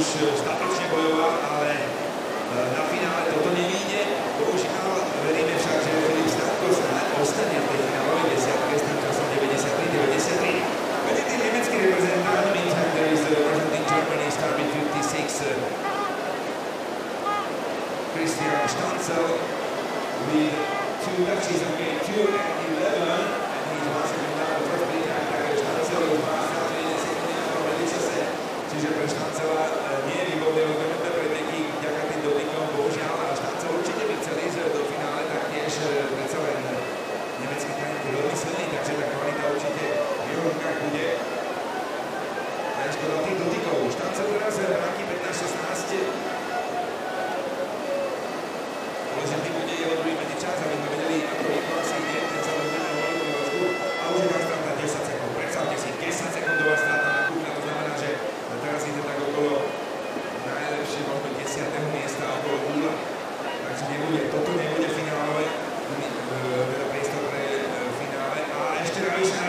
už statočne bojoval, ale na finále toto nevíde. Bohužiaľ, veríme však, že Filip Stanko ostane v tej finálovej desiatke s tým časom 93-93. Medzi tým nemecký reprezentant, meantime there is representing Germany, start with 56, Christian Stanzel with 2 touches on game 2 and 11, and he's once again now the first play time attacker. Stanzel už má stále 1 sekundy na prvom čase, čiže pre Stancela nie je výborné rozhodnuté preteky vďaka tým dotykom, bohužiaľ, a Stancel určite by chcel ísť do finále, taktiež predsa len nemecký talent je veľmi silný, takže tá kvalita určite v jeho rukách bude. A je škoda tých dotykov. Stancel teraz bránky 15-16. Dôležitý bude jeho druhý medzičas, aby sme vedeli, ako rýchlo asi ide, ten sa rozhodne o veľkú rozku. A už je tam strata 10 sekúnd. Predstavte si, 10 sekundová strata na kúpna, to znamená, že teraz ide tak okolo najlepšie, možno 10. miesta, okolo 0. Takže toto nebude finálové, teda priestor pre finále. A ešte navyše na